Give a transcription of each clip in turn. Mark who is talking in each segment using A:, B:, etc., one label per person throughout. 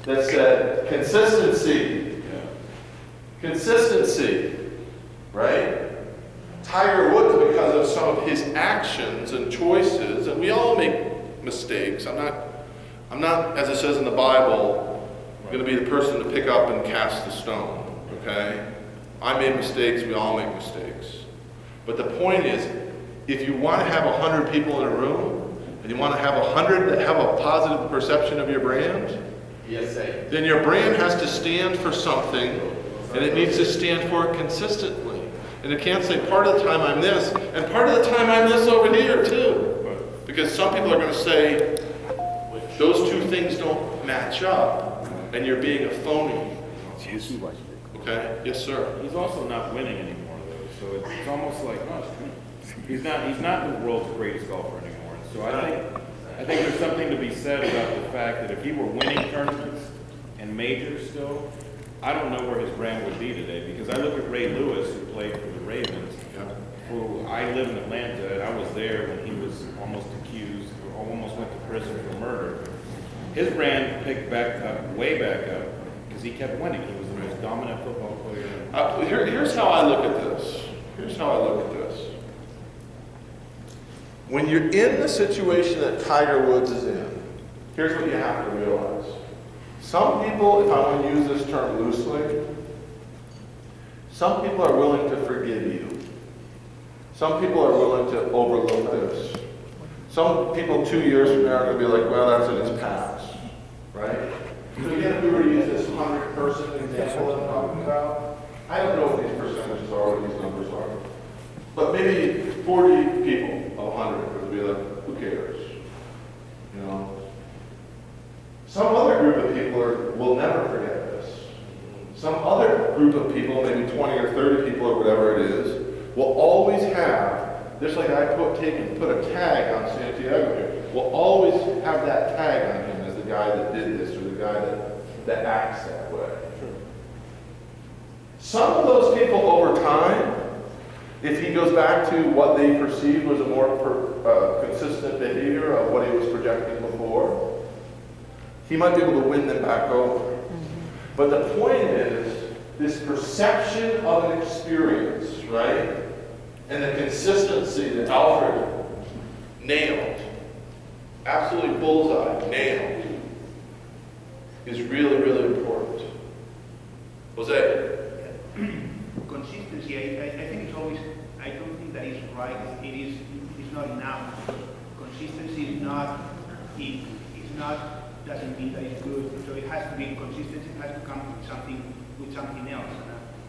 A: that said consistency. Consistency, right? Tiger Woods, because of some of his actions and choices, and we all make mistakes. I'm not, as it says in the Bible, going to be the person to pick up and cast the stone, okay? I made mistakes, we all make mistakes. But the point is, if you want to have 100 people in a room, and you want to have 100 that have a positive perception of your brand, then your brand has to stand for something, and it needs to stand for it consistently. And it can't say part of the time I'm this, and part of the time I'm this over here too. Because some people are going to say, those two things don't match up, and you're being a phony. Okay? Yes, sir.
B: He's also not winning anymore, though. So it's almost like, he's not the world's greatest golfer anymore. So I think there's something to be said about the fact that if he were winning tournaments and majors still, I don't know where his brand would be today. Because I look at Ray Lewis, who played for the Ravens, who I live in Atlanta, and I was there when he was almost accused, or almost went to prison for murder. His brand picked back up, way back up, because he kept winning. He was the most dominant football player.
A: Here's how I look at this. Here's how I look at this. When you're in the situation that Tiger Woods is in, here's what you have to realize. Some people, if I want to use this term loosely, some people are willing to forgive you. Some people are willing to overlook this. Some people 2 years from now are going to be like, well, that's in his past, right? So again, if we were to use this 100-person example that I'm talking about, I don't know what these percentages are, what these numbers are, but maybe 40 people of 100 would be like, who cares? You know? Some other group of people will never forget this. Some other group of people, maybe 20 or 30 people or whatever it is, will always have, just like I put a tag on Santiago here, will always have that tag on him as the guy that did this or the guy that acts that way. Some of those people over time, if he goes back to what they perceived was a more consistent behavior of what he was projecting before, he might be able to win them back over. But the point is, this perception of an experience, right? And the consistency that Alfred nailed, absolutely bullseye, nailed, is really, really important. Jose?
C: Consistency, I think it's always, I don't think that is right. It's not enough. Consistency is not, doesn't mean that it's good. So it has to be consistency, it has to come with something else.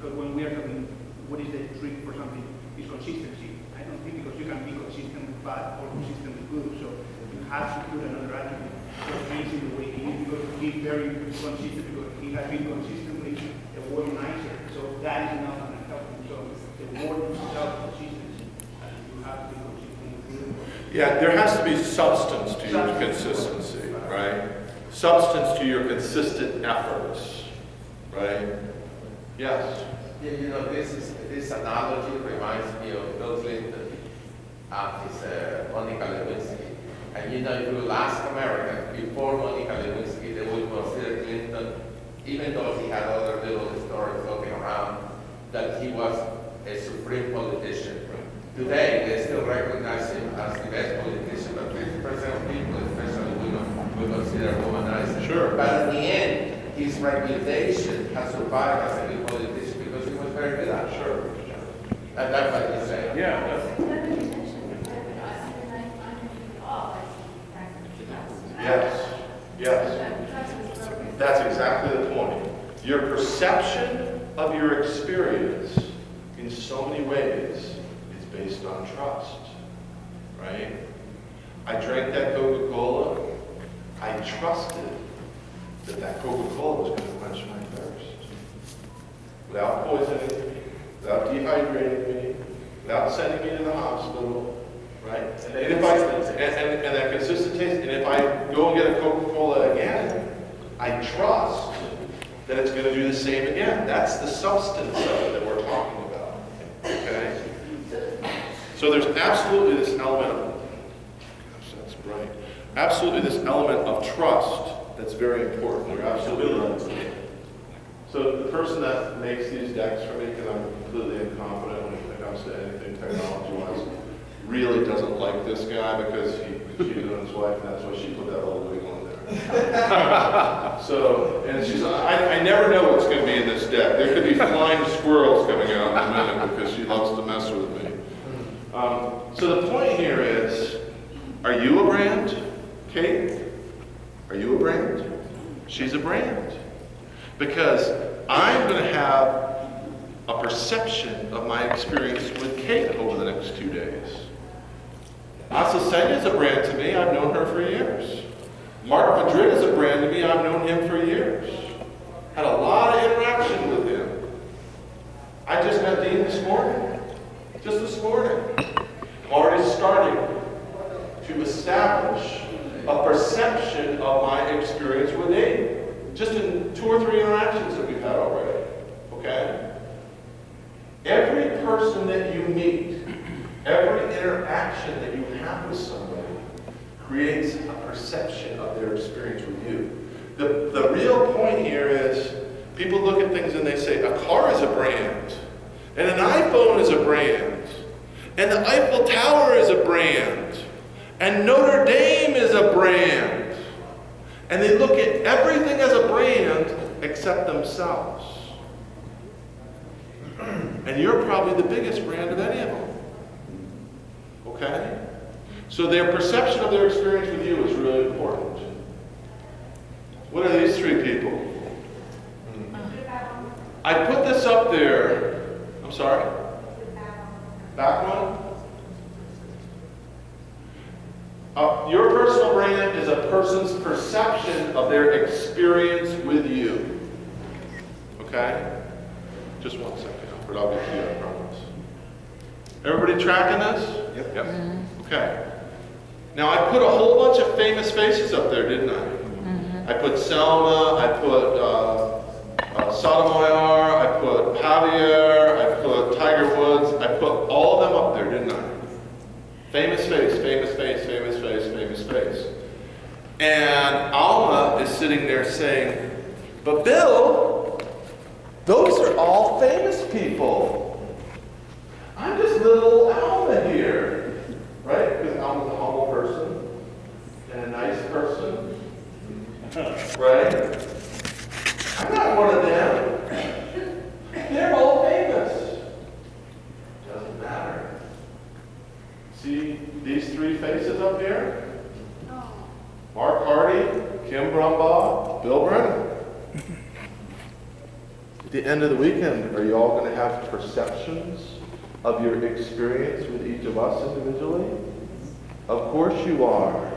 C: Because when we are talking, what is the trick for something? Is consistency. I don't think because you can be consistent with bad or consistent with good. So you have to put another attribute. So he's in the way he is because he's very consistent because he has been consistently a womanizer. So that is not going to help him. So the word itself, consistency. You have to be consistent with good.
A: Yeah, there has to be substance to your consistency, right? Substance to your consistent efforts, right? Yes?
D: Yeah, you know, this analogy reminds me of Bill Clinton and his Monica Lewinsky. And you know, if you ask Americans before Monica Lewinsky, they would consider Clinton, even though he had other little stories floating around, that he was a supreme politician. Today, they still recognize him as the best politician, but 50% of people, especially women, will consider a womanizer.
A: Sure.
D: But in the end, his reputation has survived as a good politician because he was very good at it.
A: Sure.
D: And that's what he's saying.
B: Yeah.
A: Yes. Yes. That's exactly the point. Your perception of your experience in so many ways is based on trust, right? I drank that Coca-Cola. I trusted that Coca-Cola was going to quench my thirst. Without poisoning me, without dehydrating me, without sending me to the hospital, right? And if and that consistent taste, and if I go and get a Coca-Cola again, I trust that it's going to do the same again. That's the substance of it that we're talking about, okay? So there's absolutely this element of, gosh, that's bright, absolutely this element of trust That's very important. You're absolutely right. So the person that makes these decks for me, because I'm completely incompetent when it comes to anything technology-wise, really doesn't like this guy because he cheated on his wife, and that's why she put that little wig on there. So, and she's, I never know what's going to be in this deck. There could be flying squirrels coming out in a minute because she loves to mess with me. So the point here is, are you a brand, Kate? Are you a brand? She's a brand. Because I'm going to have a perception of my experience with Kate over the next 2 days. Ushcc is a brand to me. I've known her for years. Mark Madrid is a brand to me. I've known him for years. Had a lot of interaction with him. I just met Dean this morning. Just this morning. I'm already starting to establish a perception of my experience with Dean. Just in 2 or 3 interactions that we've had already, okay? Every person that you meet, every interaction that you have with somebody creates a perception of their experience with you. The real point here is people look at things and they say, a car is a brand, and an iPhone is a brand, and the Eiffel Tower is a brand, and Notre Dame is a brand. And they look at everything as a brand except themselves. And you're probably the biggest brand of any of them. Okay? So their perception of their experience with you is really important. What are these 3 people? I put this up there. I'm sorry? Back one? Your personal brand is a person's perception of their experience with you. Okay? Just 1 second, but I'll get to you, I promise. Everybody tracking this?
B: Yep.
A: Okay. Now I put a whole bunch of famous faces up there, didn't I? I put Selma, I put Sotomayor, I put Javier, I put Tiger Woods, I put all of them up there, didn't I? Famous face, famous face, famous face, famous face. And Alma is sitting there saying, but Bill, those are all famous people. I'm just little Alma here. Right? Because Alma's a humble person and a nice person. Right? I'm not one of them. They're all famous. Doesn't matter. See these 3 faces up here? Mark Hardy, Kim Brumbaugh, Bill Brennan. At the end of the weekend, are you all going to have perceptions of your experience with each of us individually? Of course you are.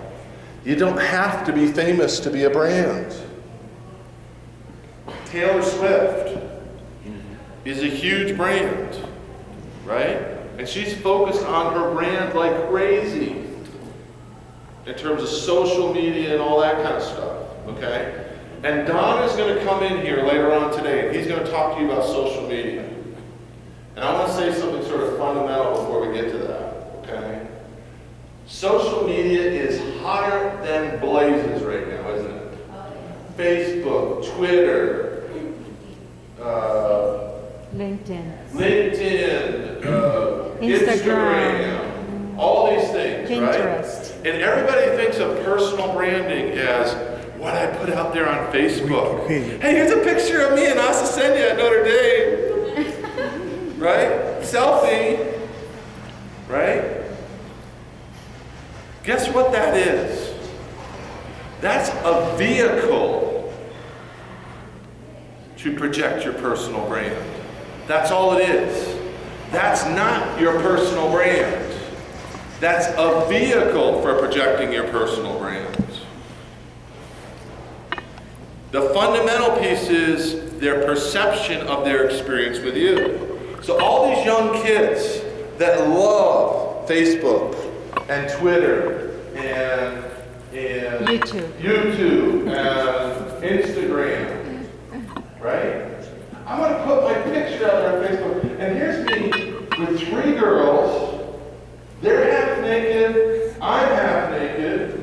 A: You don't have to be famous to be a brand. Taylor Swift is a huge brand, right? And she's focused on her brand like crazy in terms of social media and all that kind of stuff, okay? And Don is going to come in here later on today, and he's going to talk to you about social media. And I want to say something sort of fundamental before we get to that, okay? Social media is hotter than blazes right now, isn't it? Facebook, Twitter, LinkedIn, Instagram, all these things,
E: Pinterest.
A: right? And everybody thinks of personal branding as what I put out there on Facebook. Hey, here's a picture of me and Ushcc at Notre Dame. Right? Selfie. Right? Guess what that is? That's a vehicle to project your personal brand. That's all it is. That's not your personal brand. That's a vehicle for projecting your personal brand. The fundamental piece is their perception of their experience with you. So all these young kids that love Facebook and Twitter and YouTube and Instagram, right? I'm going to put my picture out there on Facebook, and here's me with 3 girls. They're half naked, I'm half naked.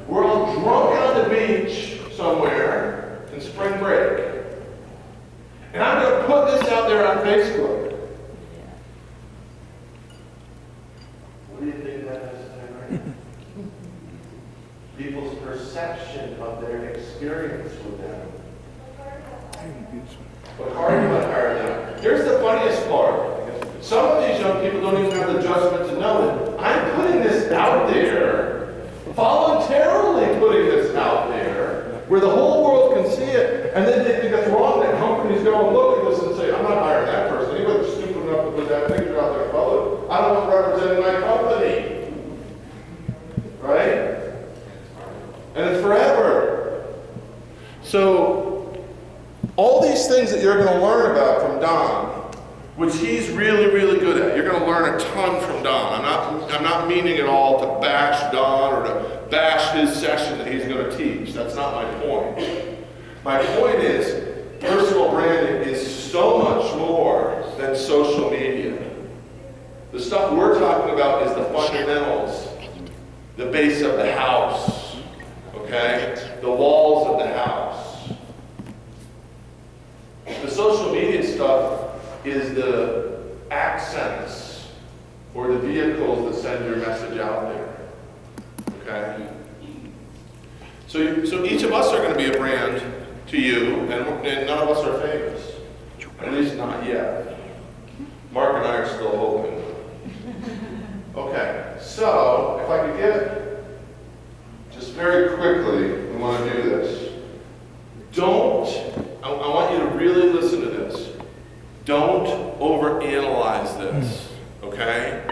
A: We're all drunk on the beach, somewhere in spring break. And I'm going to put this out there on Facebook. What do you think that has to do? People's perception of their experience with them. But hard to hire them. Here's the funniest part. Some of these young people don't even have the judgment to know that I'm putting this out there, voluntarily putting this out there, where the whole world can see it, and then they think it's wrong that companies go and look at this and say, I'm not hiring that person. Anybody that's stupid enough to put that picture out there in public, I don't want representing my company. Right? And it's forever. So, all these things that you're going to learn about from Don, which he's really, really good at. You're going to learn a ton from Don. I'm not meaning at all to bash Don or to bash his session that he's going to teach. That's not my point. My point is, personal branding is so much more than social media. The stuff we're talking about is the fundamentals, the base of the house, okay? The walls of the house. The social media stuff is the accents or the vehicles that send your message out there. Okay? So each of us are going to be a brand to you, and none of us are famous. At least not yet. Mark and I are still hoping. Okay, so if I could get, just very quickly, we want to do this. I want you to really listen to this. Don't overanalyze this, okay?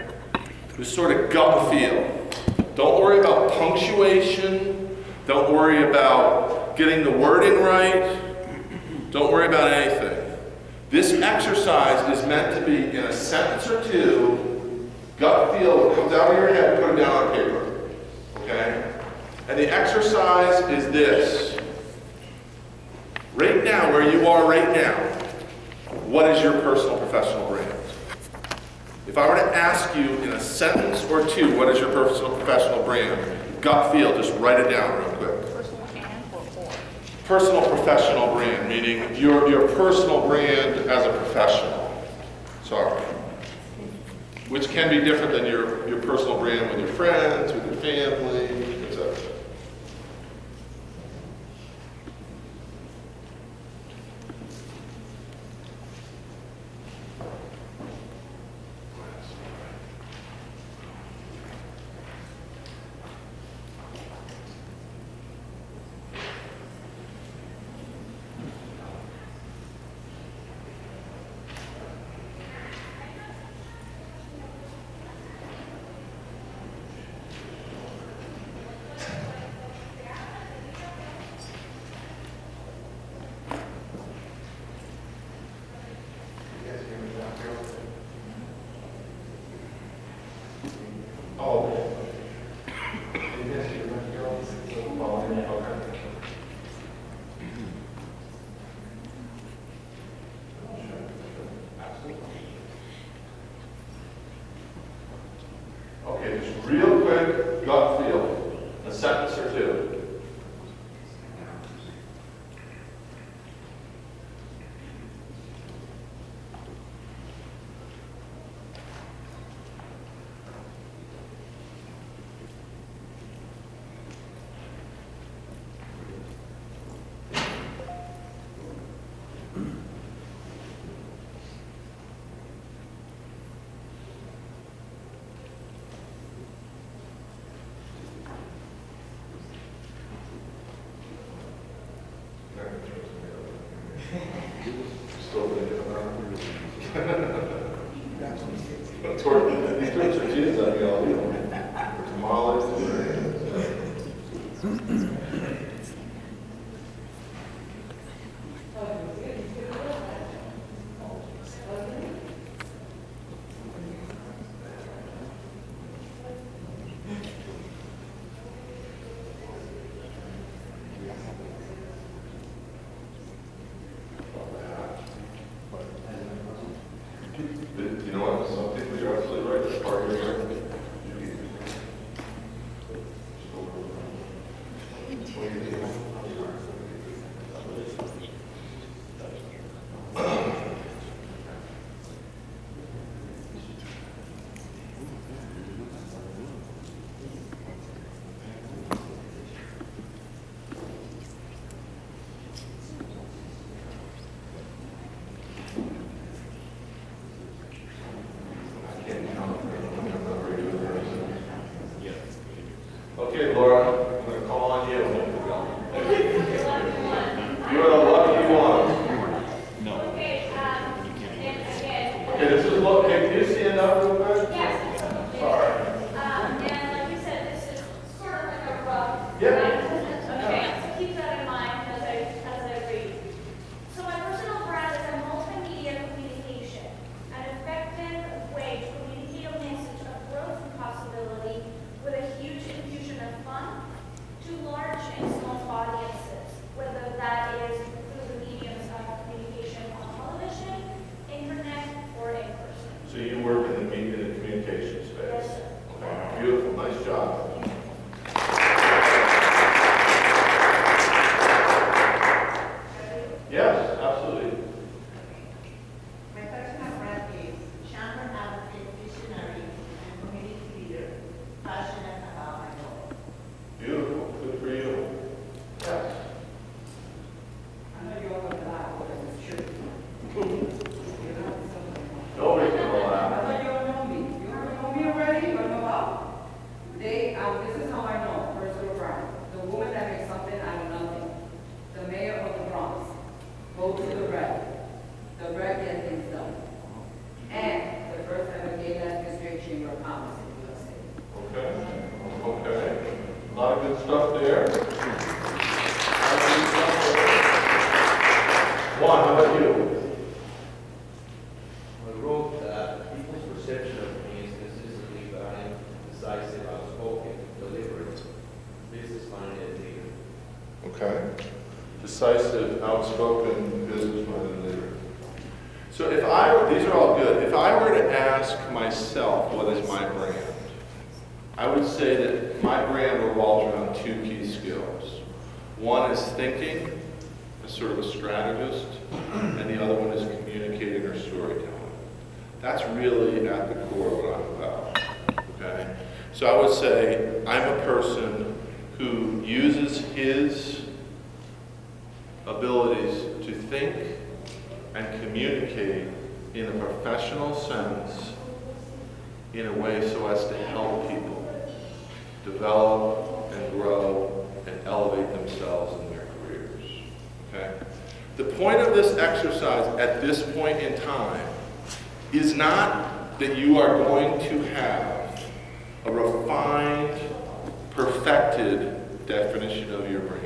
A: Just sort of gut feel. Don't worry about punctuation. Don't worry about getting the wording right. Don't worry about anything. This exercise is meant to be in a sentence or two, gut feel, what comes out of your head, put it down on paper, okay? And the exercise is this. Right now, where you are right now, what is your personal professional brand? If I were to ask you in a sentence or two, what is your personal professional brand? Gut feel, just write it down real quick.
E: Personal and or?
A: Personal professional brand, meaning your personal brand as a professional. Sorry. Which can be different than your personal brand with your friends, with your family, etc. Okay, just real quick, gut feel, a sentence or two. Still thinking about it. These trips are cheese on me all week. Tamales and you know what? Some people, you're absolutely right. That's part of your life. What do you think? Okay, Laura, I'm going to call on you. You're a lucky one.
B: No.
E: Okay, and again,
A: Okay, this is look. Can you stand up real quick?
E: yes.
A: Sorry.
E: And like you said, this is sort of like a rough.
A: Yeah.
E: Okay, so keep that in mind as I read. So my personal brand is a multimedia communication, an effective way to communicate a message of growth and possibility with a huge infusion of fun to large and small audiences, whether that is through the mediums of communication on television, internet, or in person.
A: So you work in the media and communication space.
E: Yes, sir.
A: Okay, beautiful, nice job. Yes, absolutely.
F: My personal brand is chamber advocate, visionary, and community leader, passionate about my goal.
A: Beautiful, good for you. Yes.
F: I know you're all going to laugh because it's true.
A: Nobody's gonna
F: I
A: laugh.
F: know you all know me. You all know me already? You all know how? This is how I know personal brand. The woman that makes something out of nothing. The mayor of the Bronx. Go to the red. The red gets things done. And the first ever gay lesbian straight chamber of commerce in New York City.
A: Okay, okay. A lot of good stuff there. Juan, how about you?
G: I wrote that people's perception of me is consistently that I am decisive, outspoken, deliberate, business-minded leader.
A: Okay. Decisive, outspoken, business-minded leader. So if these are all good. If I were to ask myself, what is my brand? I would say that my brand revolves around two key skills. One is thinking, as sort of a strategist, and the other one is communicating or storytelling. That's really at the core of what I'm about, okay? So I would say I'm a person who uses his abilities to think and communicate in a professional sense in a way so as to help people develop and grow and elevate themselves in their careers, okay? The point of this exercise at this point in time is not that you are going to have a refined, perfected definition of your brand.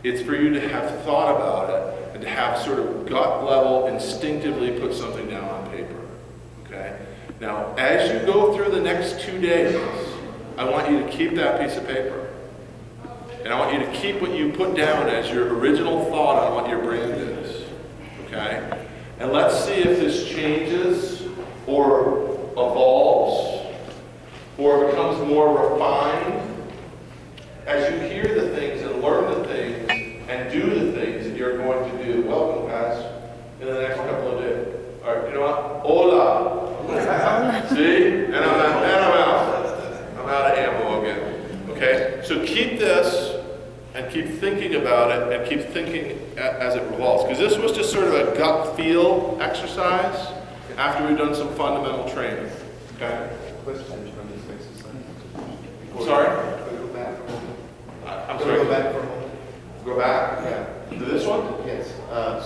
A: It's for you to have thought about it and to have sort of gut level, instinctively put something down on paper, okay? Now, as you go through the next 2 days, I want you to keep that piece of paper. And I want you to keep what you put down as your original thought on what your brand is, okay? And let's see if this changes or evolves or becomes more refined as you hear the things and learn the things and do the things that you're going to do. Welcome, guys, in the next couple of days. All right, you know what? Hola. See? And I'm out. I'm out of ammo again. Okay? So keep this and keep thinking about it and keep thinking as it revolves. Because this was just sort of a gut feel exercise after we've done some fundamental training. Okay?
H: Question from this exercise.
A: Sorry?
H: Go back.
A: I'm sorry.
H: Go back for a moment.
A: Go back?
H: Yeah.
A: To this one?
H: Yes.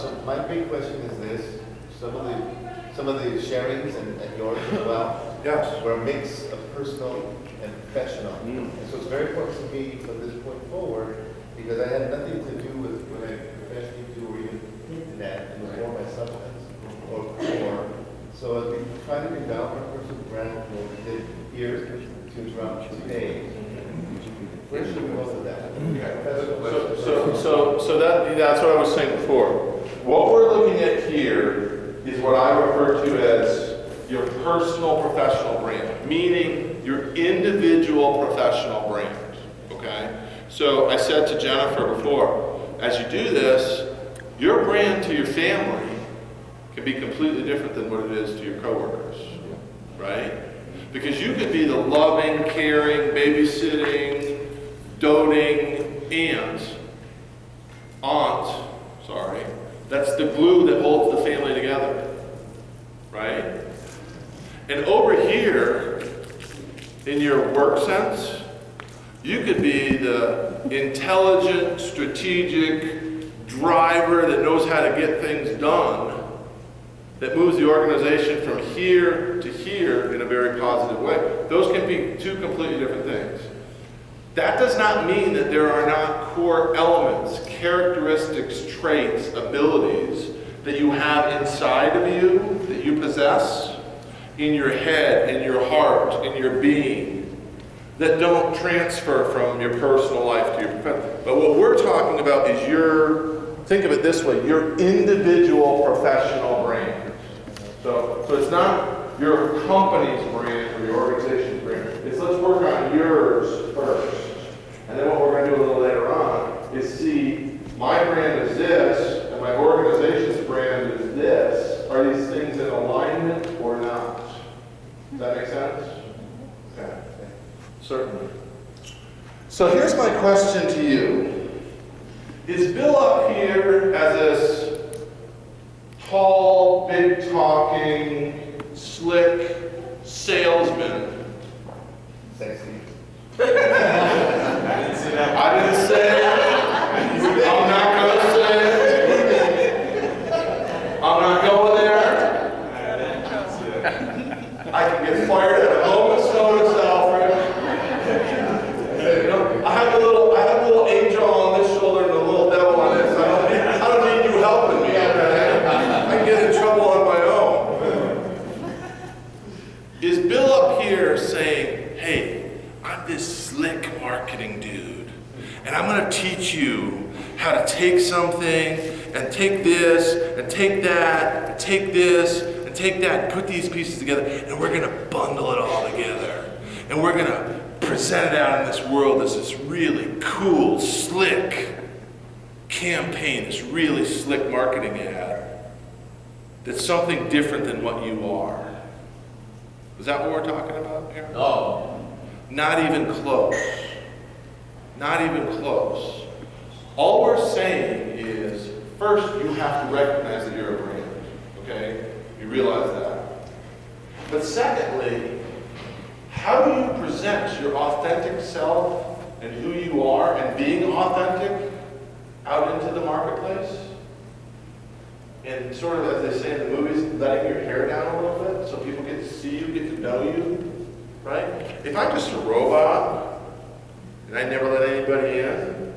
H: So my big question is this: some of the sharings and yours as well
A: Yes.
H: were a mix of personal and professional. And so it's very important to me from this point forward because I had nothing to do with what I professionally do or even hinted at. It was more my substance or core. So as we try to develop our personal brand, we did here to around 2 days. Where should we go with that?
A: So that's what I was saying before. What we're looking at here is what I refer to as your personal professional brand, meaning your individual professional brand, okay? So I said to Jennifer before, as you do this, your brand to your family can be completely different than what it is to your coworkers, right? Because you could be the loving, caring, babysitting, doting aunt, that's the glue that holds the family together, right? And over here, in your work sense, You could be the intelligent, strategic driver that knows how to get things done, that moves the organization from here to here in a very positive way. Those can be two completely different things. That does not mean that there are not core elements, characteristics, traits, abilities that you have inside of you, that you possess, in your head, in your heart, in your being, that don't transfer from your personal life to your professional. But what we're talking about is think of it this way, your individual professional brand. So it's not your company's brand or your organization's brand. It's let's work on yours first. And then what we're going to do a little later on is see my brand is this and my organization's brand is this. Are these things in alignment or not? Does that make sense? Okay. Certainly. So here's my question to you. Is Bill up here as this tall, big talking, slick salesman?
H: Sexy.
D: I didn't see that.
A: I didn't say it. I'm not going to say it. I'm not going there. I can get fired at a moment's notice, Alfred. You know, I have a little angel on this shoulder and a little devil on this. I don't need you helping me. Okay? I can get in trouble on my own. Is Bill up here saying, "Hey, I'm this slick marketing dude, and I'm going to teach you how to take something and take this and take that and take this and take that and put these pieces together, and we're going to bundle it all together, and we're going to present it out in this world as this really cool, slick campaign, this really slick marketing ad that's something different than what you are." Is that what we're talking about here?
D: No.
A: Not even close. Not even close. All we're saying is, first, you have to recognize that you're a brand. Okay? You realize that. But secondly, how do you present your authentic self and who you are and being authentic out into the marketplace? And sort of, as they say in the movies, letting your hair down a little bit so people get to see you, get to know you, right? If I'm just a robot and I never let anybody in,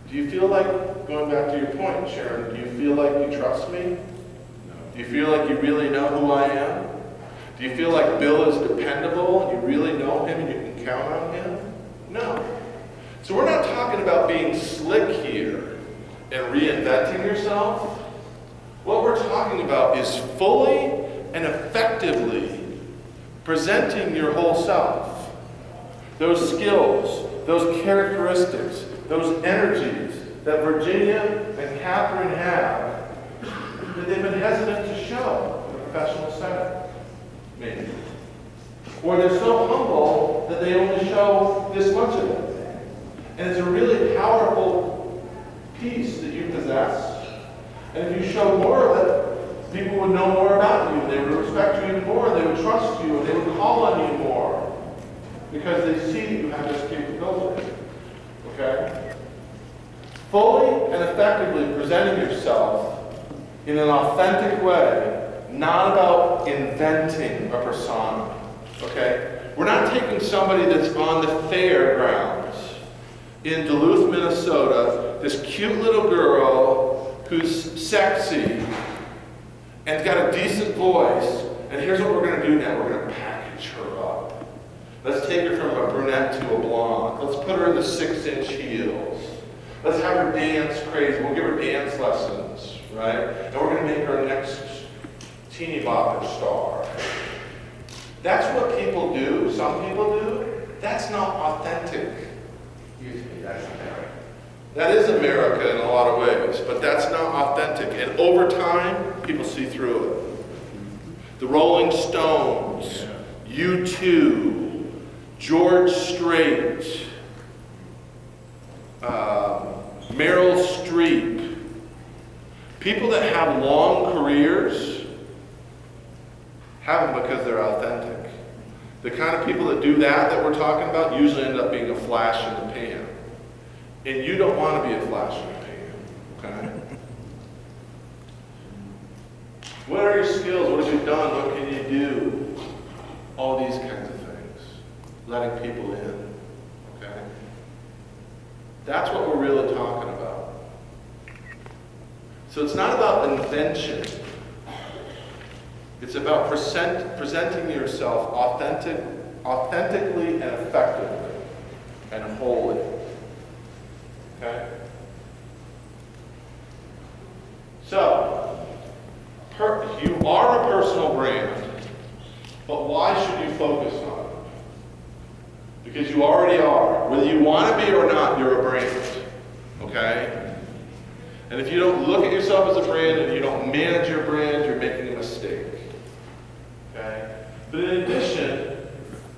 A: do you feel like, going back to your point, Sharon, do you feel like you trust me?
B: No.
A: Do you feel like you really know who I am? Do you feel like Bill is dependable and you really know him and you can count on him? No. So we're not talking about being slick here and reinventing yourself. What we're talking about is fully and effectively presenting your whole self. Those skills, those characteristics, those energies that Virginia and Catherine have that they've been hesitant to show in a professional setting, maybe. Or they're so humble that they only show this much of it. And it's a really powerful piece that you possess. And if you show more of it, people would know more about you, and they would respect you even more, and they would trust you, and they would call on you more, because they see that you have this capability. Okay? Fully and effectively presenting yourself in an authentic way, not about inventing a persona. Okay? We're not taking somebody that's on the fairgrounds in Duluth, Minnesota, this cute little girl who's sexy and got a decent voice, and here's what we're going to do now. We're going to package her up. Let's take her from a brunette to a blonde. Let's put her in the 6-inch heels. Let's have her dance crazy. We'll give her dance lessons, right? And we're going to make her next teeny bopper star. That's what people do. Some people do. That's not authentic.
D: Excuse me, that's America.
A: That is America in a lot of ways, but that's not authentic. And over time, people see through it. The Rolling Stones, U2, George Strait, Meryl Streep, people that have long careers have them because they're authentic. The kind of people that do that we're talking about usually end up being a flash in the pan. And you don't want to be a flash in the pan, okay? What are your skills? What have you done? What can you do? All these kinds of things. Letting people in, okay? That's what we're really talking about. So it's not about invention. It's about presenting yourself authentically and effectively and wholly. Okay? So, you are a personal brand, but why should you focus on it? Because you already are. Whether you want to be or not, you're a brand. Okay? And if you don't look at yourself as a brand and you don't manage your brand, you're making a mistake. Okay? But in addition,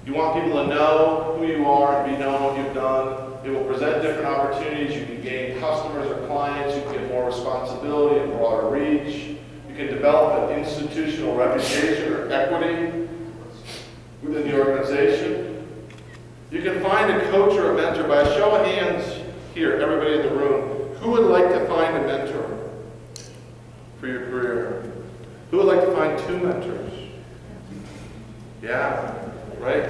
A: you want people to know who you are and be known what you've done. It will present different opportunities. You can gain customers or clients. You can get more responsibility and broader reach. You can develop an institutional reputation or equity within the organization. You can find a coach or a mentor. By a show of hands here, everybody in the room, who would like to find a mentor for your career? Who would like to find 2 mentors? Yeah, right?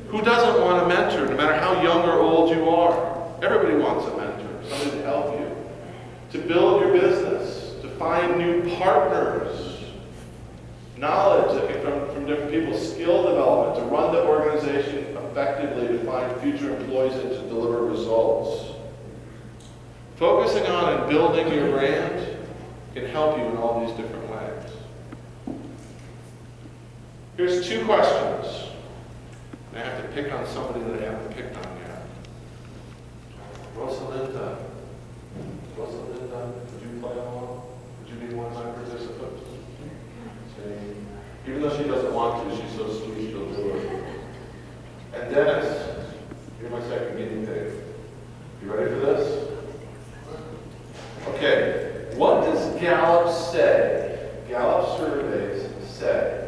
A: Who doesn't want a mentor, no matter how young or old you are? Everybody wants a mentor, somebody to help you, to build your business, to find new partners, knowledge that can come from different people, skill development, to run the organization effectively, to find future employees and to deliver results. Focusing on and building your brand can help you in all these different ways. Here's 2 questions. I have to pick on somebody that I haven't picked on yet. Rosalinda, would you play along? Would you be one of my participants? See? Even though she doesn't want to, she's so sweet, she'll do it. And Dennis, you're my second guinea pig. You ready for this? Okay, what does Gallup say, Gallup surveys say,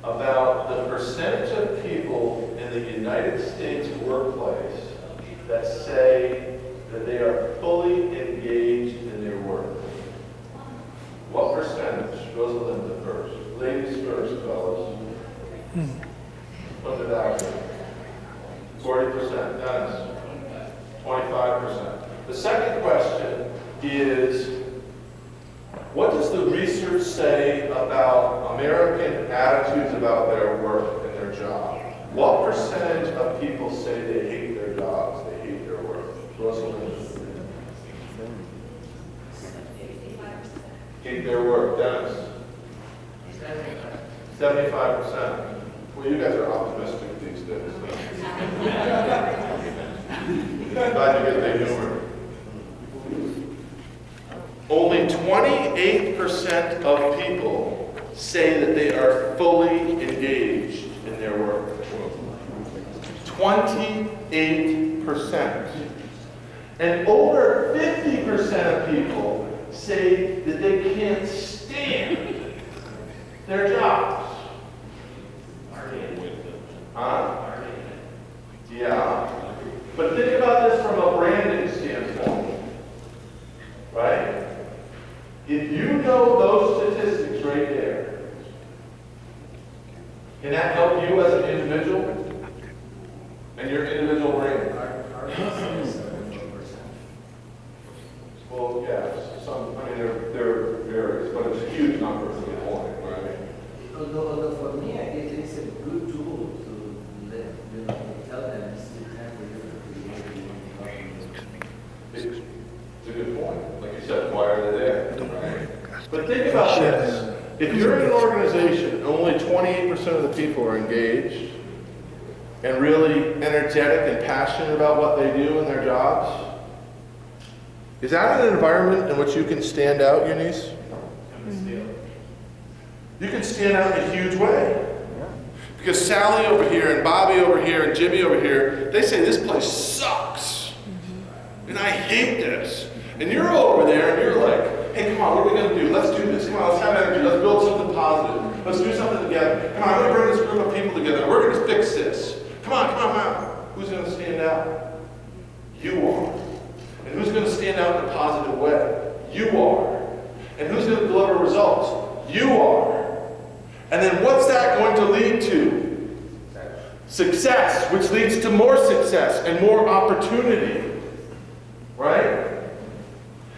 A: about the percentage of people in the United States workplace that say that they are fully engaged in their work? What percentage? Rosalinda first. Ladies first, fellas. Put it out there. 40%. Dennis. 25%. The second question is, what does the research say about American attitudes about their work and their job? What percentage of people say they hate their jobs, they hate their work? Rosalinda. Hate their work. Dennis. 75%. Well, you guys are optimistic these days. Glad you get the humor. Only 28% of people say that they are fully engaged in their work. 28%. And over 50% of people say that they can't stand their jobs. Huh? Yeah. But think about this from a branding standpoint. Right? If you know those statistics right there, can that help you as an individual and your individual brand? Well, yes. There varies, but it's a huge number for the point, right?
I: Although for me, I guess it's a good tool to tell them it's the time for you to create.
A: It's a good point. Like you said, why are they there? Right? But think about this. If you're in an organization and only 28% of the people are engaged and really energetic and passionate about what they do in their jobs, is that an environment in which you can stand out, Eunice? You can stand out in a huge way. Because Sally over here and Bobby over here and Jimmy over here, they say this place sucks. And I hate this. And you're over there and you're like, hey, come on, what are we going to do? Let's do this. Come on, let's have energy. Let's build something positive. Let's do something together. Come on, I'm going to bring this group of people together. We're going to fix this. Come on, come on, come on. Who's going to stand out? You are. And who's going to stand out in a positive way? You are. And who's going to deliver results? You are. And then what's that going to lead to? Success, which leads to more success and more opportunity. Right?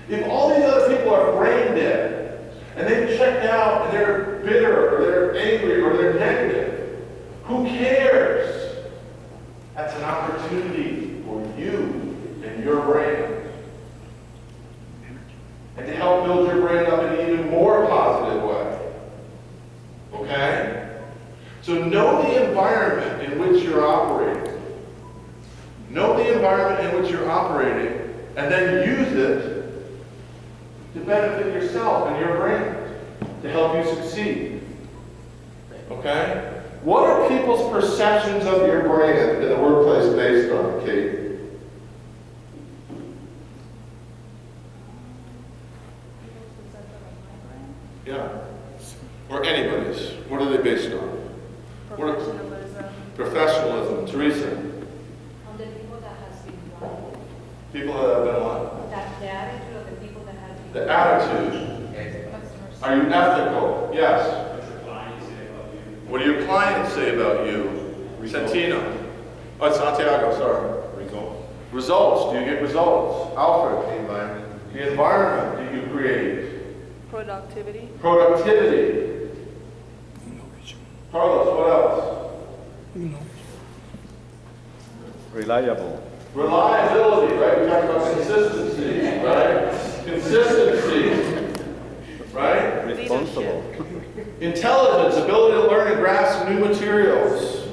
A: If all these other people are brain dead, and they've checked out, and they're bitter, or they're angry, or they're negative, who cares? That's an opportunity for you and your brand. And to help build your brand up in an even more positive way. Okay? So know the environment in which you're operating. Know the environment in which you're operating, and then use it to benefit yourself and your brand, to help you succeed. Okay? What are people's perceptions of your brand in the workplace based on, Kate? Yeah. Or anybody's. What are they based on?
J: Professionalism.
A: Professionalism. Teresa.
J: On the people that has been wrong.
A: People that have been what?
J: That the attitude of the people that have been
A: The attitude.
J: customers.
A: Are you ethical? Yes. What do your clients say about you? Santino. Oh, Santiago, sorry.
B: Results.
A: Results. Do you get results? Alfred.
H: The environment.
A: The environment that you create.
J: Productivity.
A: Productivity. Carlos, what else?
K: Reliable.
A: Reliability, right? We talked about consistency, right? Consistency, right?
K: Responsible.
A: Intelligence, ability to learn and grasp new materials,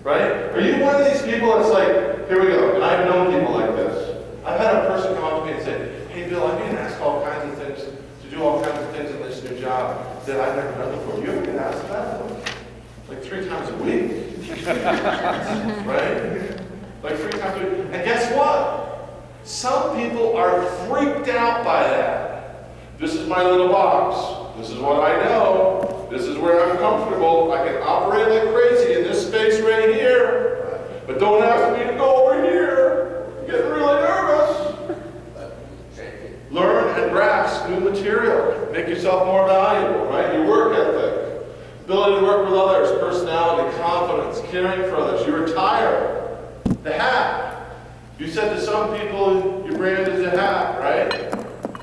A: right? Are you one of these people that's like, here we go, and I've known people like this. I've had a person come up to me and say, hey Bill, I'm being asked all kinds of things, to do all kinds of things in this new job that I've never done before. You ever get asked that? Like 3 times a week, right? Like 3 times a week. And guess what? Some people are freaked out by that. This is my little box. This is what I know. This is where I'm comfortable. I can operate like crazy in this space right here. But don't ask me to go over here. I'm getting really nervous. Learn and grasp new material. Make yourself more valuable, right? Your work ethic. Ability to work with others. Personality, confidence, caring for others. You retire. The hat. You said to some people, your brand is a hat, right?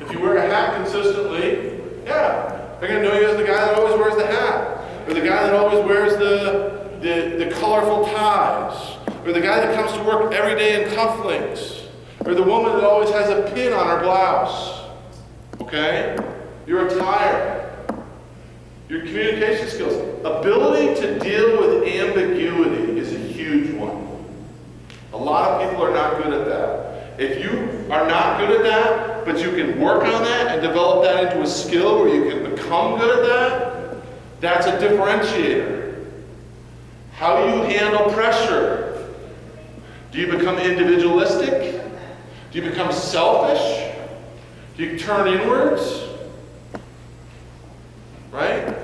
A: If you wear a hat consistently, yeah. They're going to know you as the guy that always wears the hat. Or the guy that always wears the colorful ties. Or the guy that comes to work every day in cufflinks. Or the woman that always has a pin on her blouse. Okay? You're a tire. Your communication skills. Ability to deal with ambiguity is a huge one. A lot of people are not good at that. If you are not good at that, but you can work on that and develop that into a skill where you can become good at that, that's a differentiator. How do you handle pressure? Do you become individualistic? Do you become selfish? Do you turn inwards? Right?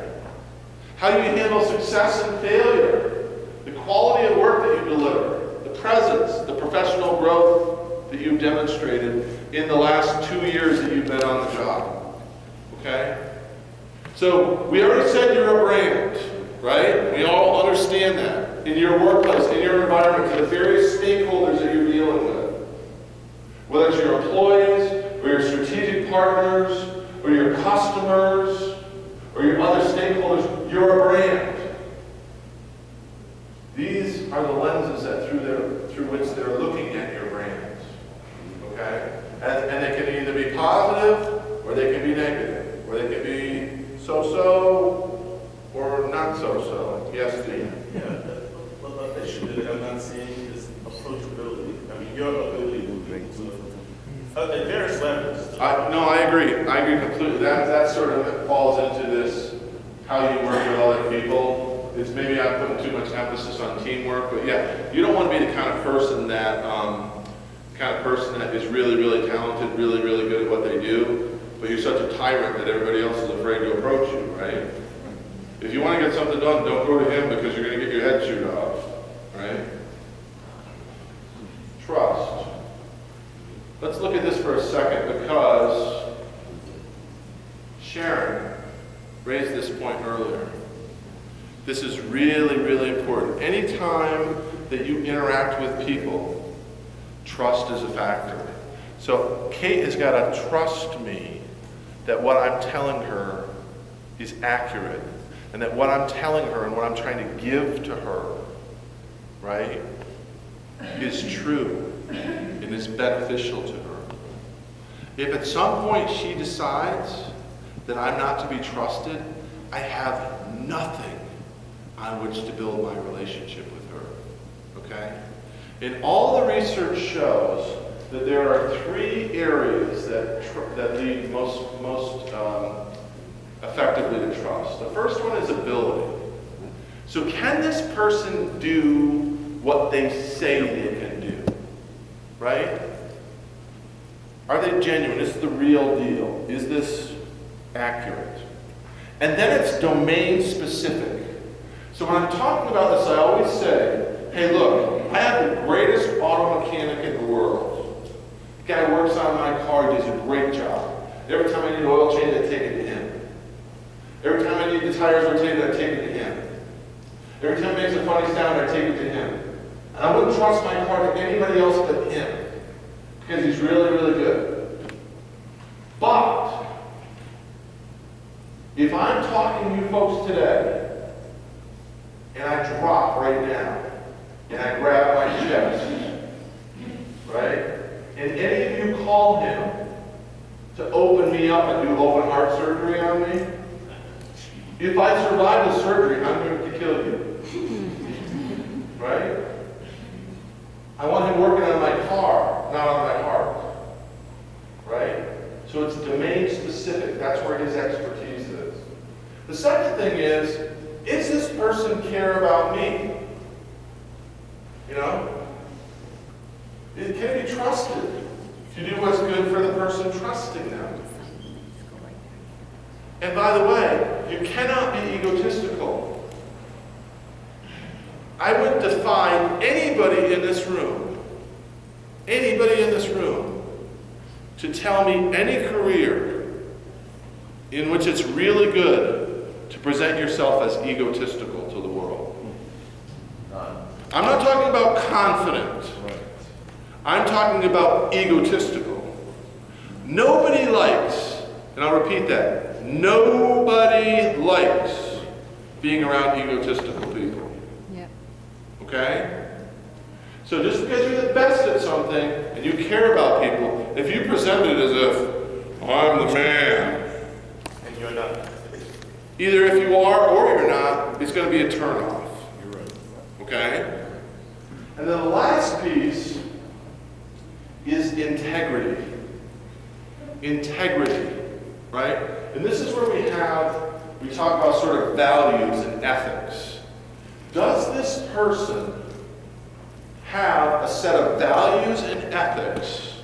A: How do you handle success and failure? The quality of work that you deliver, the presence, the professional growth that you've demonstrated in the last 2 years that you've been on the job. Okay? So we already said you're a brand, right? We all understand that. In your workplace, in your environment, to the various stakeholders that you're dealing with. Whether it's your employees, or your strategic partners, or your customers, or your other stakeholders, you're a brand. These are the lenses that through which they're looking at your brands. Okay? And they can either be positive, or they can be negative, or they can be so-so, or not so-so. Yes, Steve?
L: Yeah, but the issue that I'm not seeing is approachability. I mean, your ability to at various levels.
A: No, I agree. I agree completely. That sort of falls into this, how you work with other people. It's maybe I'm putting too much emphasis on teamwork, but yeah, you don't want to be the kind of person that is really, really talented, really, really good at what they do, but you're such a tyrant that everybody else is afraid to approach you, right? If you want to get something done, don't go to him because you're going to get your head chewed off, right? Trust. Let's look at this for a second because Sharon raised this point earlier. This is really, really important. Anytime that you interact with people, trust is a factor. So Kate has got to trust me that what I'm telling her is accurate, and that what I'm telling her and what I'm trying to give to her, right, is true and is beneficial to her. If at some point she decides that I'm not to be trusted, I have nothing on which to build my relationship with her, okay? And all the research shows that there are 3 areas that lead most effectively to trust. The first one is ability. So can this person do what they say they can do? Right? Are they genuine? Is the real deal? Is this accurate? And then it's domain specific. So when I'm talking about this, I always say, hey look, I have the greatest auto mechanic in the world. The guy works on my car, he does a great job. Every time I need an oil change, I take it to him. Every time I need the tires rotated, I take it to him. Every time it makes a funny sound, I take it to him. And I wouldn't trust my car to anybody else but him, because he's really, really good. But if I'm talking to you folks today, and I drop right now, and I grab my chest, right? And any of you call him to open me up and do open heart surgery on me, if I survive the surgery, I'm going to kill you. Right? I want him working on my car, not on my heart. Right? So it's domain specific. That's where his expertise is. The second thing is this person care about me? You know? Can it be trusted to do what's good for the person trusting them? And by the way, you cannot be egotistical. I would defy anybody in this room, to tell me any career in which it's really good to present yourself as egotistical to the world. I'm not talking about confident. I'm talking about egotistical. Nobody likes, and I'll repeat that, nobody likes being around egotistical people.
J: Yeah.
A: Okay? So just because you're the best at something and you care about people, if you present it as if, I'm the man,
L: And you're not.
A: either if you are or you're not, it's going to be a turnoff.
B: You're right.
A: Okay? And then the last piece is integrity. Integrity, right? And this is where we talk about sort of values and ethics. Does this person have a set of values and ethics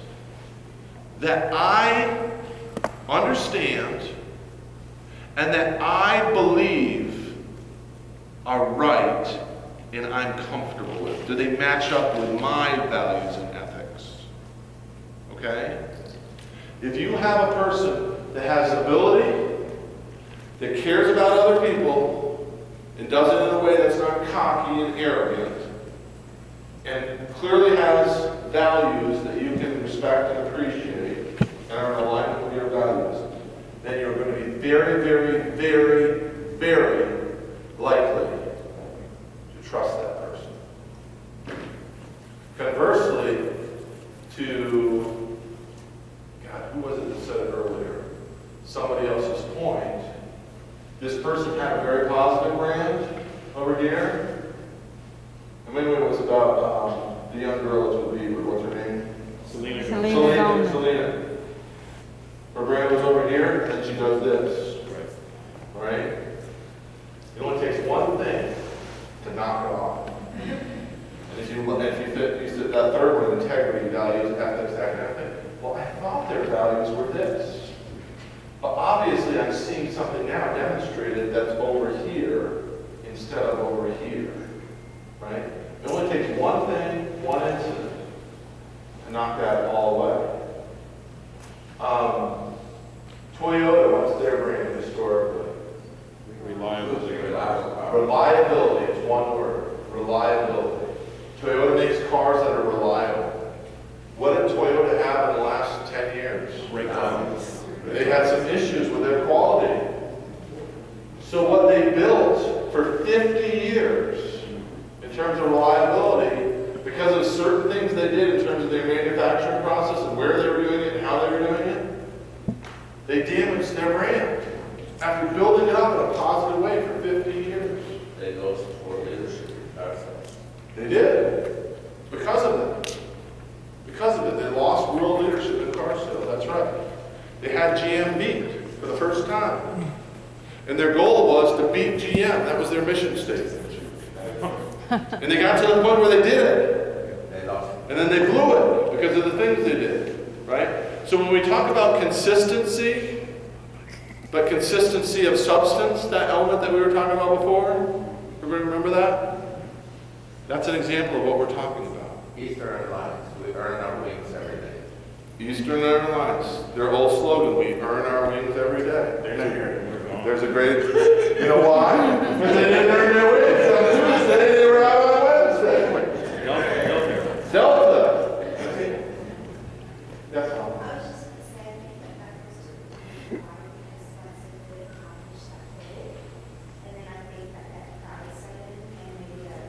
A: that I understand and that I believe are right and I'm comfortable with? Do they match up with my values and ethics? Okay? If you have a person that has ability, that cares about other people, and does it in a way that's not cocky and arrogant, and clearly has values that you can respect and appreciate, and are in alignment with your values, then you're going to be very, very, very, very likely to trust that person. Conversely, who was it that said it earlier? Somebody else's point. This person had a very positive brand over here. And maybe it was about the young girl that's with Bieber. What's her name?
B: Selena.
A: Selena. Her brand was over here, and she does this. Right. Right? It only takes one thing to knock it off. And if you fit that third one, integrity, values, ethics, that kind of thing. Well, I thought their values were this. But obviously, I'm seeing something now demonstrated that's over here instead of over here, right? It only takes one thing, one incident, to knock that all away. Toyota, what's their brand historically?
B: Reliability.
A: Reliability, it's one word, reliability. Toyota makes cars that are reliable. What did Toyota have in the last 10 years? They had some issues with their quality. So what they built for 50 years in terms of reliability, because of certain things they did in terms of their manufacturing process and where they were doing it and how they were doing it, they damaged their brand after building it up in a positive way for 50 years.
D: They lost for leadership.
A: They did. Because of it. Because of it. They lost world leadership in car sales. That's right. They had GM beat for the first time. And their goal was to beat GM. That was their mission statement. And they got to the point where they did it.
D: They lost.
A: And then they blew it because of the things they did. Right? So when we talk about consistency, but consistency of substance, that element that we were talking about before, everybody remember that? That's an example of what we're talking about.
D: Eastern Airlines, we earn our wings every day.
A: Eastern Airlines, their old slogan, we earn our wings every day. There's a great, you know why? Because they didn't earn their wings on Tuesday, they were out on Wednesday. Delta. That's all.
E: I was just going to say, I think that was too hard because once it did accomplish that goal, and then I think that got excited and maybe that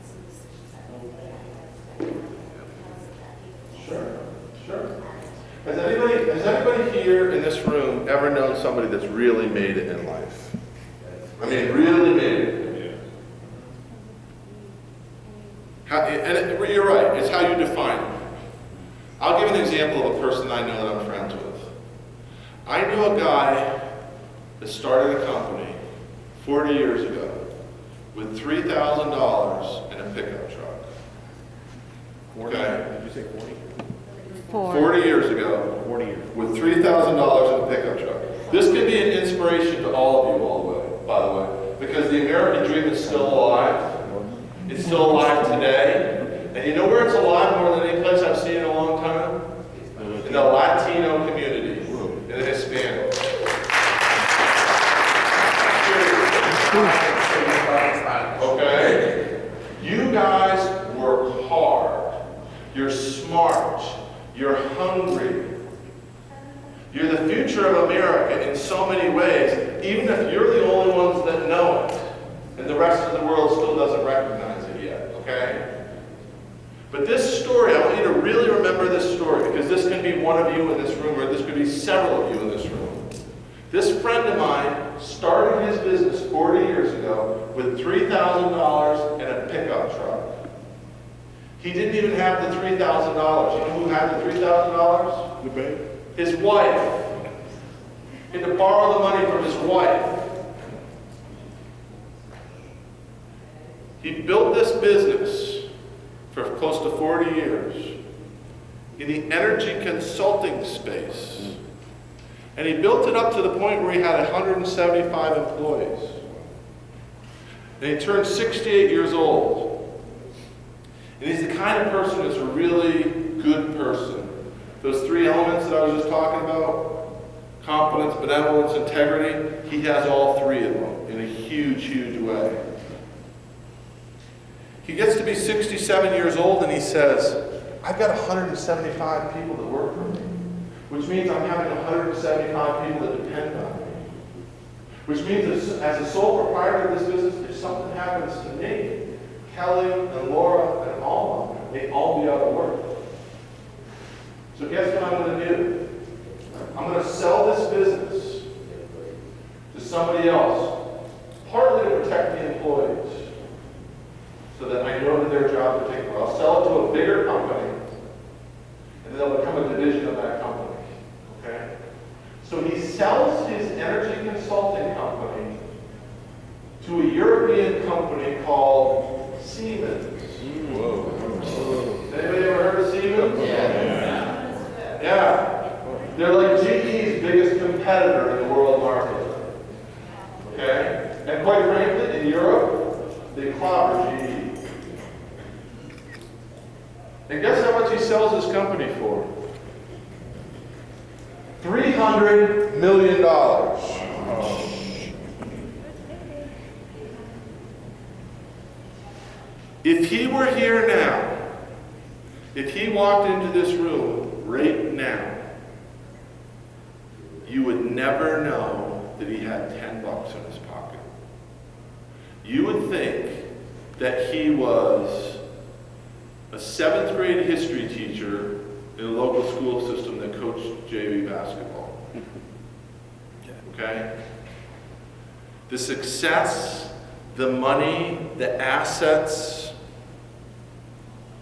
E: some decisions that we made, because of that people.
A: Sure. Has anybody here in this room ever known somebody that's really made it in life? I mean, really made it. You're right, it's how you define it. I'll give an example of a person I know that I'm friends with. I knew a guy that started a company 40 years ago with $3,000 in a pickup truck.
B: 40?
A: Okay.
B: Did you say 40?
A: 40 years ago,
B: 40 years.
A: with $3,000 in a pickup truck. This can be an inspiration to all of you, by the way, because the American dream is still alive. It's still alive today. And you know where it's alive more than any place I've seen in a long time? In the Latino community, in the Hispanic. Okay? You guys work hard. You're smart. You're hungry. You're the future of America in so many ways, even if you're the only ones that know it, and the rest of the world still doesn't recognize it yet, okay? But this story, I want you to really remember this story, because this can be one of you in this room, or this could be several of you in this room. This friend of mine started his business 40 years ago with $3,000 and a pickup truck. He didn't even have the $3,000. You know who had the $3,000?
B: The bank?
A: His wife. He had to borrow the money from his wife. He built this business for close to 40 years in the energy consulting space. And he built it up to the point where he had 175 employees. And he turned 68 years old. And he's the kind of person that's a really good person. Those three elements that I was just talking about, competence, benevolence, integrity, he has all three of them in a huge, huge way. He gets to be 67 years old and he says, I've got 175 people that work for me, which means I'm having 175 people that depend on me. Which means that as a sole proprietor of this business, if something happens to me, Kelly and Laura and Alma, they all be out of work. So guess what I'm going to do? I'm going to sell this business to somebody else, partly to protect the employees, so that I know that their job is taken care of. I'll sell it to a bigger company, and then they'll become a division of that company. Okay? So he sells his energy consulting company to a European company called Siemens. Whoa. Anybody ever heard of Siemens? Yeah. They're like GE's biggest competitor in the world market. Okay? And quite frankly, in Europe, they clobber GE. And guess how much he sells his company for? $300 million. If he were here now, if he walked into this room right now, you would never know that he had $10 in his pocket. You would think that he was a 7th grade history teacher in a local school system that coached JV basketball. Okay? The success, the money, the assets,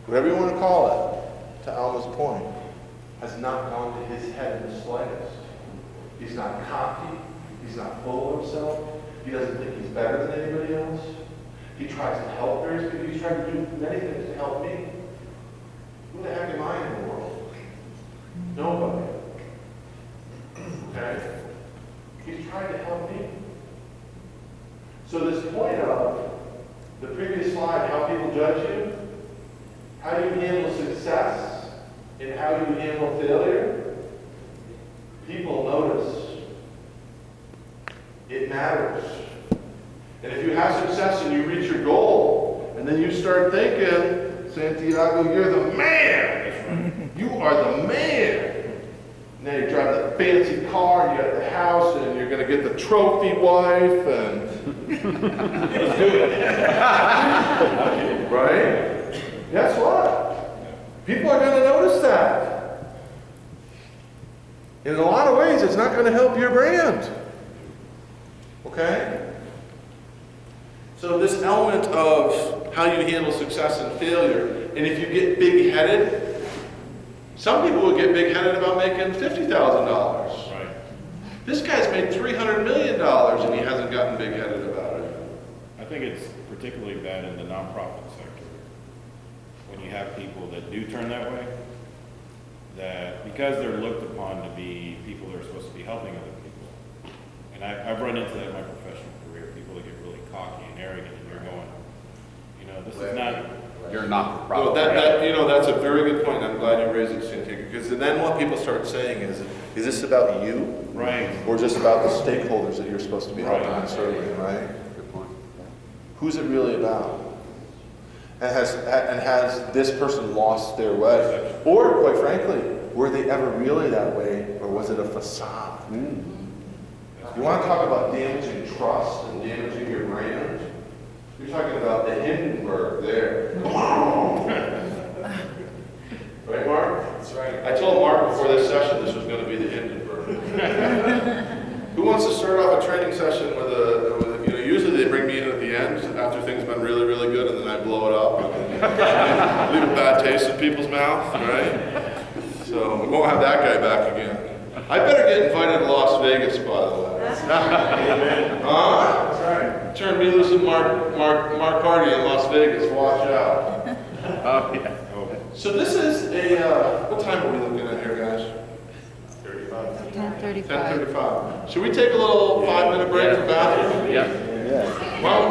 A: whatever you want to call it, to Alma's point, has not gone to his head in the slightest. He's not cocky. He's not full of himself. He doesn't think he's better than anybody else. He tries to help various people. He's trying to do many things to help me. Who the heck am I in the world? Nobody. Okay? He's trying to help me. So this point of the previous slide, how people judge you, how you handle success, and how you handle failure, people notice. It matters. And if you have success and you reach your goal, and then you start thinking, Santiago, you're the man. You are the man. Now you drive the fancy car, and you got the house, and you're going to get the trophy wife, and let's do it. Right? Guess what? People are going to notice that. In a lot of ways, it's not going to help your brand. Okay? So this element of how you handle success and failure, and if you get big-headed, some people would get big-headed about making $50,000.
B: Right.
A: This guy's made $300 million and he hasn't gotten big-headed about it.
B: I think it's particularly bad in the nonprofit sector. When you have people that do turn that way, that because they're looked upon to be people that are supposed to be helping other people. And I've run into that in my professional career, people that get really cocky and arrogant, and you're going, you know, this is not...
K: You're not the
A: Well,
K: problem.
A: that's a very good point. I'm glad you raised it, Santiago, because then what people start saying is this about you?
B: Right.
A: Or just about the stakeholders that you're supposed to be helping and serving, right?
K: Good point.
A: Who's it really about? And has this person lost their way? Or, quite frankly, were they ever really that way, or was it a facade? You want to talk about damaging trust and damaging your brand? You're talking about the Hindenburg there. Right, Mark? That's right. I told Mark before this session this was going to be the Hindenburg. Who wants to start off a training session with usually they bring me in at the end after things have been really, really good, and then I blow it up and leave a bad taste in people's mouth, right? So we won't have that guy back again. I better get invited to Las Vegas, by the way. That's right. Turn me loose with Mark Hardy in Las Vegas. Watch out.
B: Oh, yeah.
A: So this is a, what time are we looking at here, guys?
J: 10:35.
A: 10:35. Should we take a little 5-minute break for bathroom?
B: Yeah.
A: Well,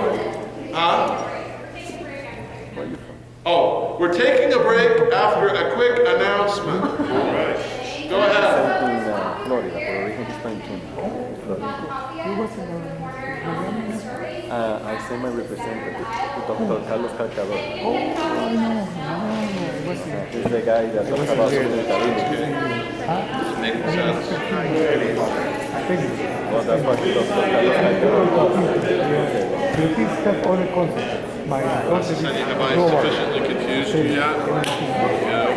A: Oh, we're taking a break after a quick announcement.
B: All right.
A: Go ahead.
M: Florida, pero dijo que está en I sent my representative, Dr. Carlos Calcador. He's the guy that talks about sustainability.
A: Making sense.
M: Well, that's what Dr. Carlos Calcador does.
A: Have I sufficiently confused you yet? Yeah.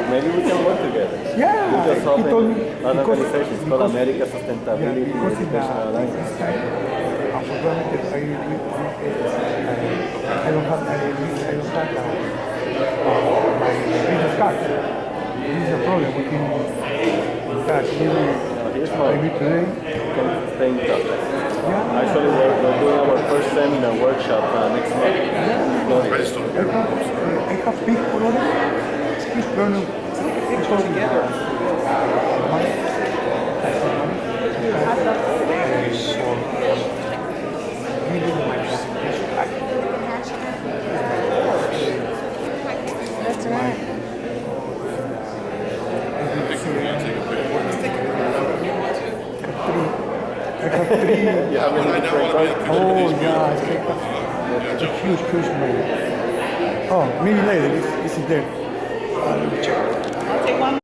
M: Maybe we can work together.
N: Yeah,
M: We just opened
N: an
M: organization. It's called America Sustainability Education Alliance.
N: Unfortunately, I don't have my business card. This is a problem. We can maybe today.
M: We can stay in touch.
N: Yeah.
M: Actually, we're doing our first seminar workshop next month.
N: I have big problem. He's burning. It's all together.
J: That's right.
M: Yeah, when I don't want to be
N: Oh, yeah, it's a huge cruise man. Oh, maybe later, this is there. Let me check.